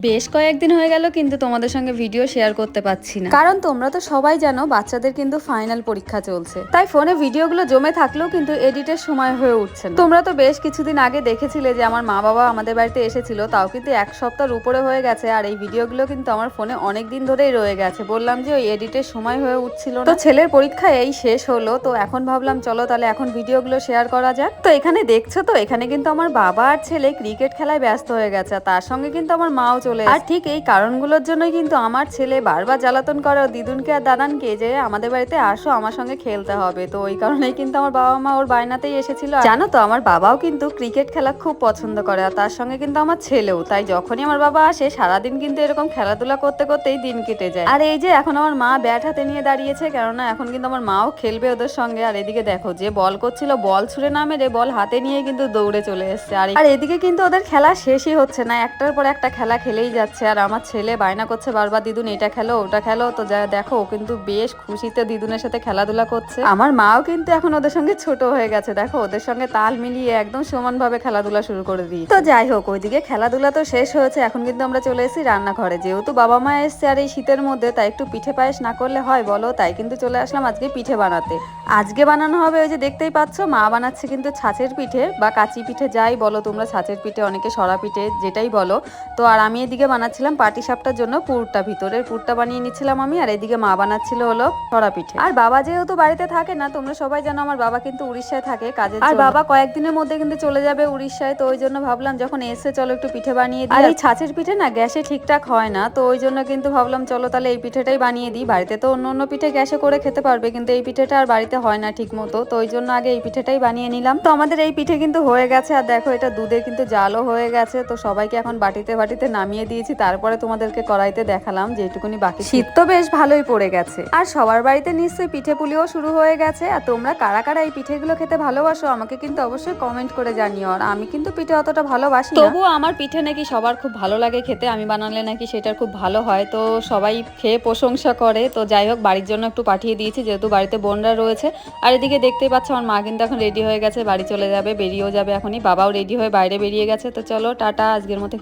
বেশ কয়েকদিন হয়ে গেল কিন্তু তোমাদের সঙ্গে ভিডিও শেয়ার করতে পারছি না, কারণ তোমরা তো সবাই জানো বাচ্চাদের কিন্তু ফাইনাল পরীক্ষা চলছে। তাই ফোনে ভিডিওগুলো জমে থাকলেও কিন্তু এডিটের সময় হয়ে উঠছে না। তোমরা তো বেশ কিছুদিন আগে দেখেছিলে যে আমার মা বাবা আমাদের বাড়িতে এসেছিল, তাও কিন্তু এক সপ্তাহের উপরে হয়ে গেছে। আর এই ভিডিওগুলো কিন্তু আমার ফোনে অনেক দিন ধরেই রয়ে গেছে। বললাম যে ওই এডিটের সময় হয়ে উঠছিল না। তো ছেলের পরীক্ষা এই শেষ হলো, তো এখন ভাবলাম চলো তাহলে এখন ভিডিওগুলো শেয়ার করা যাক। তো এখানে দেখছো তো, এখানে কিন্তু আমার বাবা আর ছেলে ক্রিকেট খেলায় ব্যস্ত হয়ে গেছে, আর তার সঙ্গে কিন্তু আমার মাও চলে এসেছে। আর ঠিক এই কারণগুলোর জন্যই কিন্তু আমার ছেলে বারবার জ্বালাতন করে দিদুনকে আর দাদানকে যে আমাদের বাড়িতে আসো, আমার সঙ্গে খেলতে হবে। তো ওই কারণেই কিন্তু আমার বাবা মা ওর বায়নাতেই এসেছিল। জানো তো আমার বাবাও কিন্তু ক্রিকেট খেলা খুব পছন্দ করে, আর তার সঙ্গে কিন্তু আমার ছেলেও। তাই যখনই আমার বাবা আসে সারাদিন কিন্তু এরকম খেলাধুলা করতে করতেই দিন কেটে যায়। আর এই যে এখন আমার মা ব্যাট হাতে নিয়ে দাঁড়িয়েছে, কেননা এখন কিন্তু আমার মাও খেলবে ওদের সঙ্গে। আর এদিকে দেখো, যে বল করছিল বল ছুঁড়ে না মেরে বল হাতে নিয়ে কিন্তু দৌড়ে চলে এসছে। আর এদিকে কিন্তু ওদের খেলা শেষই হচ্ছে না, একটার পর একটা খেলা খেলেই যাচ্ছে। আর আমার ছেলে বায়না করছে বারবার, দিদুন এটা খেলো ওটা খেলো। তো যা দেখো, ও কিন্তু বেশ খুশিতে দিদুনের সাথে খেলাধুলা করছে। আমার মাও কিন্তু এখন ওদের সঙ্গে ছোট হয়ে গেছে, দেখো ওদের সঙ্গে তাল মিলিয়ে একদম সমানভাবে খেলাধুলা শুরু করে দিই। তো যাই হোক, ওইদিকে খেলাধুলা তো শেষ হয়েছে, এখন কিন্তু আমরা চলে এসেছি রান্নাঘরে। যেহেতু বাবা মা এসছে আর এই শীতের মধ্যে, তাই একটু পিঠে পায়েস না করলে হয় বলো? তাই কিন্তু চলে আসলাম আজকে পিঠে বানাতে। আজকে বানানো হবে ওই যে দেখতেই পাচ্ছ, মা বানাচ্ছে কিন্তু ছাঁচের পিঠে বা কাচি পিঠে, যাই বলো তোমরা, ছাঁচের পিঠে অনেকে সরা পিঠে যেটাই বলো। তো আর আমি এদিকে বানাচ্ছিলাম পাটিসাপটার জন্য পুরটা, ভিতরের পুরটা বানিয়ে নিচ্ছিলাম আমি। আর এদিকে মা বানাচ্ছিল হলো সরা পিঠে। আর বাবা যেহেতু বাড়িতে থাকে না, তোমরা সবাই জানো আমার বাবা কিন্তু উড়িষ্যায় থাকে কাজের, আর বাবা কয়েকদিনের মধ্যে কিন্তু চলে যাবে উড়িষ্যায়। তো ওই জন্য ভাবলাম যখন এসে চলো একটু পিঠে বানিয়ে দিই। আর এই ছাঁচের পিঠে না গ্যাসে ঠিকঠাক হয় না, তো ওই জন্য কিন্তু ভাবলাম চলো তাহলে এই পিঠেটাই বানিয়ে দিই। বাড়িতে তো অন্য অন্য পিঠে গ্যাসে করে খেতে পারবে, কিন্তু এই পিঠেটা আর বাড়িতে হয় না ঠিক মতো। তো ওই জন্য আগে এই পিঠেটাই বানিয়ে নিলাম। তো আমাদের এই পিঠে কিন্তু হয়ে গেছে, আর দেখো এটা দুধে কিন্তু জালও হয়ে গেছে। তো সবাইকে এখন বাটিতে বাটিতে নামিয়ে দিয়েছি, তারপরে তোমাদেরকে কড়াইতে দেখালাম যেটুকুনি বাকি। শীত তো বেশ ভালোই পড়ে গেছে, আর সবার বাড়িতে নিশ্চয়ই পিঠে পুলিও শুরু হয়ে গেছে। আর তোমরা কারা কারা এই পিঠেগুলো খেতে ভালোবাসো আমাকে কিন্তু অবশ্যই কমেন্ট করে জানিও। আর আমি কিন্তু পিঠে অতটা ভালোবাসি না, তবুও আমার পিঠে নাকি সবার খুব ভালো লাগে খেতে, আমি বানালে নাকি সেটার খুব ভালো হয়। তো সবাই খেয়ে প্রশংসা করে। তো যাই হোক, বাড়ির জন্য একটু পাঠিয়ে দিয়েছি যেহেতু বাড়িতে বোনরা রয়েছে। আর এদিকে দেখতেই পাচ্ছ আমার মা কিন্তু এখন রেডি হয়ে গেছে, বাড়ি চলে যাবে, বেরিয়েও যাবে এখনই। বাবাও রেডি হয়ে বাইরে বেরিয়ে গেছে। তো চলো টাটা, আজকের মতো।